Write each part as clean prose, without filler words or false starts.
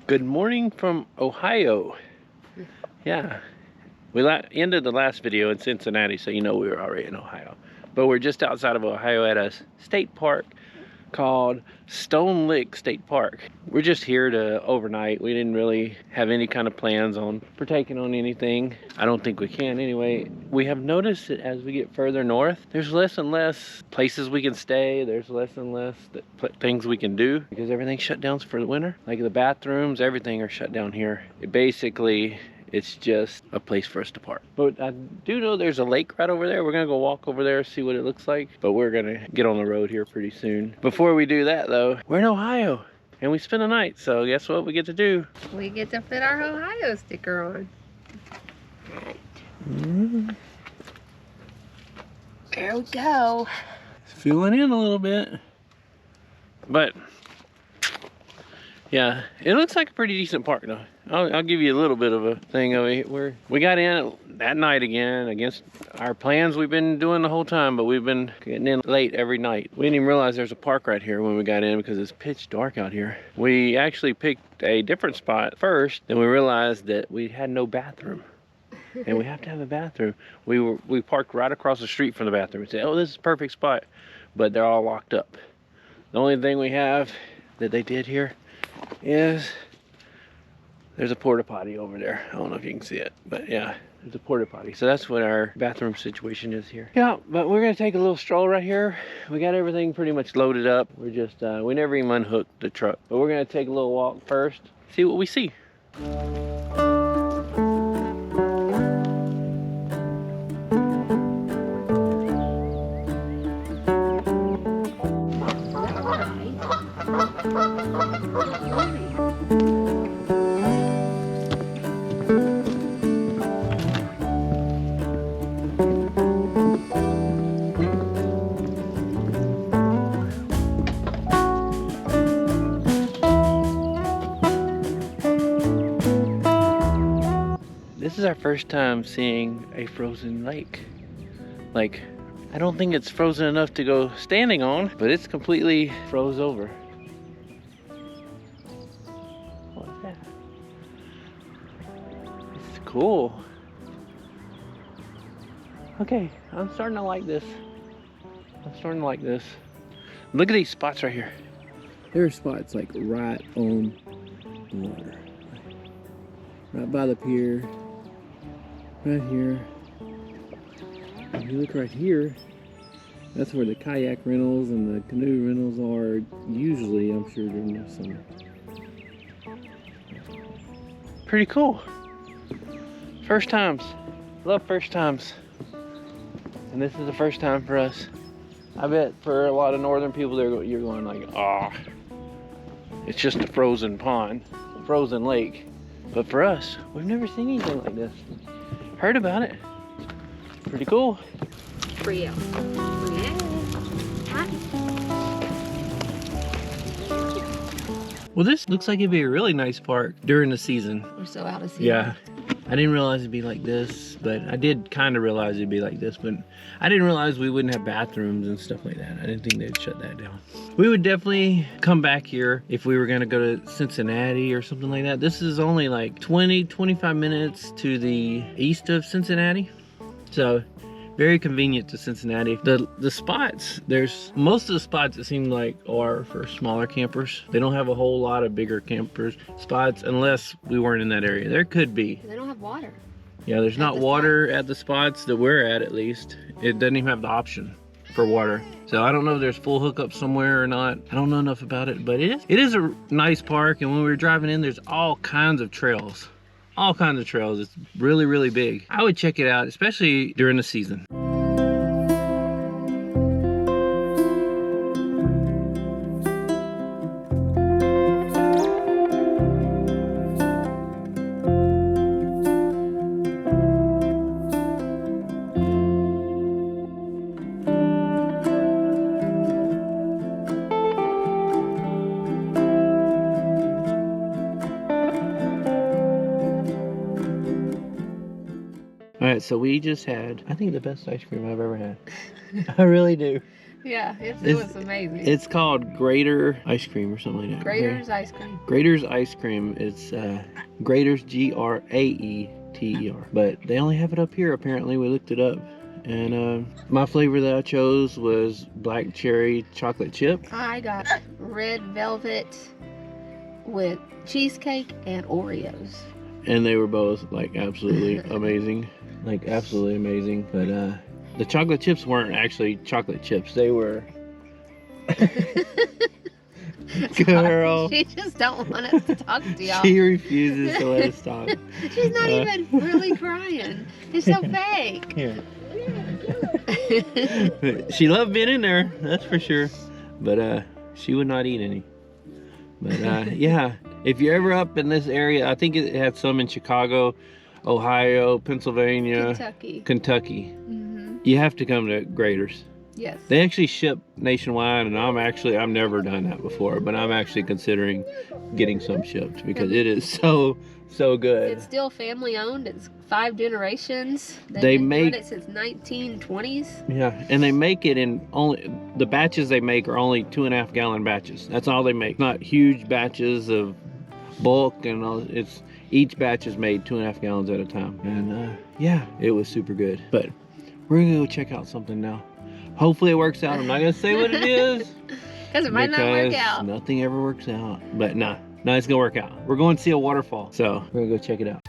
Good morning from Ohio. Yeah, we ended the last video in Cincinnati, so you know we were already in Ohio. But we're just outside of Ohio at a state park called Stone Lick State Park. We're just here to overnight. We didn't really have any kind of plans on partaking on anything. I don't think we can anyway. We have noticed that as we get further north, there's less and less places we can stay. There's less and less things we can do because everything's shut down for the winter. Like the bathrooms, everything are shut down here. It's just a place for us to park. But I do know there's a lake right over there. We're gonna go walk over there, see what it looks like. But we're gonna get on the road here pretty soon. Before we do that though, we're in Ohio and we spend a night. So guess what we get to do? We get to fit our Ohio sticker on. Right. There we go. Feeling in a little bit. But yeah, it looks like a pretty decent park though. I'll give you a little bit of a thing over here. We got in that night again against our plans we've been doing the whole time, but we've been getting in late every night. We didn't even realize there's a park right here when we got in because it's pitch dark out here. We actually picked a different spot first, then we realized that we had no bathroom. And we have to have a bathroom. We parked right across the street from the bathroom. We said, oh, this is a perfect spot, but they're all locked up. The only thing we have that they did here is there's a porta potty over there. I don't know if you can see it, but yeah, there's a porta potty. So that's what our bathroom situation is here. Yeah, but we're gonna take a little stroll right here. We got everything pretty much loaded up. We're just, we never even unhooked the truck, but we're gonna take a little walk first, see what we see. This is our first time seeing a frozen lake. Like, I don't think it's frozen enough to go standing on, but it's completely froze over. What's that? It's cool. Okay, I'm starting to like this. Look at these spots right here. There are spots like right on the water. Right by the pier. Right here. If you look right here, that's where the kayak rentals and the canoe rentals are usually, I'm sure, during the summer. Pretty cool. First times. Love first times. And this is the first time for us. I bet for a lot of northern people, you're going like, ah, it's just a frozen pond, a frozen lake. But for us, we've never seen anything like this. Heard about it. Pretty cool. For you. Well, this looks like it'd be a really nice park during the season. We're so out of season. Yeah. I didn't realize it'd be like this, but I did kind of realize it'd be like this, but I didn't realize we wouldn't have bathrooms and stuff like that. I didn't think they'd shut that down. We would definitely come back here if we were gonna go to Cincinnati or something like that. This is only like 20-25 minutes to the east of Cincinnati. So very convenient to Cincinnati. The spots, most of the spots it seem like are for smaller campers. They don't have a whole lot of bigger campers spots unless we weren't in that area. There could be. They don't have water. Yeah, there's not water at the spots that we're at least. It doesn't even have the option for water. So I don't know if there's full hookup somewhere or not. I don't know enough about it, but it is a nice park. And when we were driving in, there's all kinds of trails. All kinds of trails. It's really, really big. I would check it out, especially during the season. right, so we just had, I think, the best ice cream I've ever had. I really do. Yeah, it was amazing. It's called Grater Ice Cream or something like that. Grater's ice cream. Grater's Ice Cream. It's Grater's Graeter. But they only have it up here apparently. We looked it up. And my flavor that I chose was black cherry chocolate chip. I got red velvet with cheesecake and Oreos. And they were both like absolutely amazing. Like absolutely amazing. But the chocolate chips weren't actually chocolate chips. They were... Girl. She just don't want us to talk to y'all. She refuses to let us talk. She's not even really crying. It's so fake. Here. She loved being in there, that's for sure. But she would not eat any. But yeah, if you're ever up in this area, I think it had some in Chicago, Ohio, Pennsylvania, Kentucky. You have to come to Grater's. Yes. They actually ship nationwide, and I've never done that before, but I'm actually considering getting some shipped because it is so good. It's still family owned. It's 5 generations. They been make doing it since 1920s. Yeah, and they make it in only the batches they make are only 2.5 gallon batches. That's all they make. Not huge batches of bulk and all. It's each batch is made 2.5 gallons at a time, and yeah, it was super good. But we're gonna go check out something now. Hopefully it works out. I'm not gonna say what it is because it might not work out. Nothing ever works out, but no, it's gonna work out. We're going to see a waterfall, so we're gonna go check it out.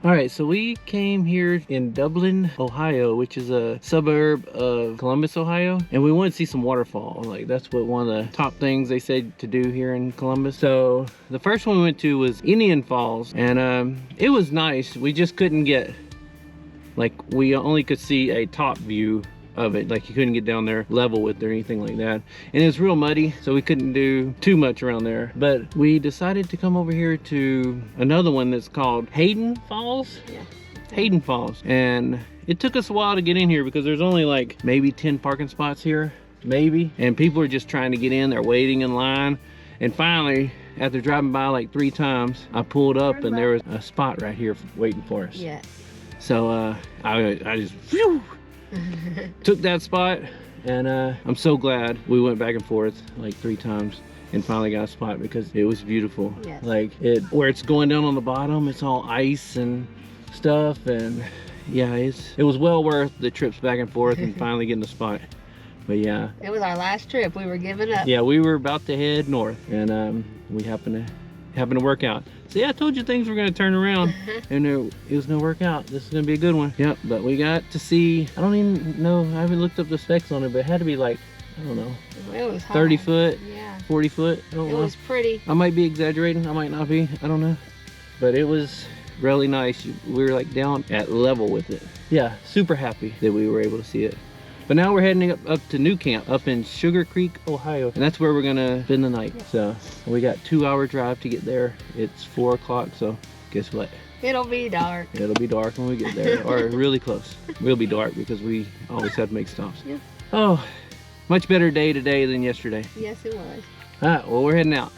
All right, so we came here in Dublin, Ohio, which is a suburb of Columbus, Ohio, and we wanted to see some waterfall. Like that's what one of the top things they said to do here in Columbus. So the first one we went to was Indian Falls, and it was nice. We just couldn't get, like, we only could see a top view of it. Like you couldn't get down there level with it or anything like that, and it was real muddy, so we couldn't do too much around there. But we decided to come over here to another one that's called Hayden Falls. Yeah. Hayden Falls, and it took us a while to get in here because there's only like maybe 10 parking spots here, maybe, and people are just trying to get in. They're waiting in line, and finally, after driving by like 3 times, I pulled up and there was a spot right here waiting for us. Yes. So I just phew, took that spot, and I'm so glad we went back and forth like 3 times and finally got a spot because it was beautiful. Yes. Like where it's going down on the bottom, it's all ice and stuff, and yeah, it was well worth the trips back and forth and finally getting the spot. But yeah, it was our last trip. We were giving up. Yeah, we were about to head north, and we happened to work out. So yeah, I told you things were gonna turn around, and it was gonna work out. This is gonna be a good one. Yep, but we got to see, I don't even know, I haven't looked up the specs on it, but it had to be like, I don't know, it was high. 30 foot, yeah, 40 foot, I don't know. It was pretty. I might be exaggerating, I might not be, I don't know. But it was really nice. We were like down at level with it. Yeah, super happy that we were able to see it. But now we're heading up to Nucamp, up in Sugarcreek, Ohio. And that's where we're gonna spend the night. So we got 2-hour drive to get there. It's 4 o'clock, so guess what? It'll be dark. It'll be dark when we get there, or really close. We'll be dark because we always have to make stops. Yeah. Oh, much better day today than yesterday. Yes, it was. All right, well, we're heading out.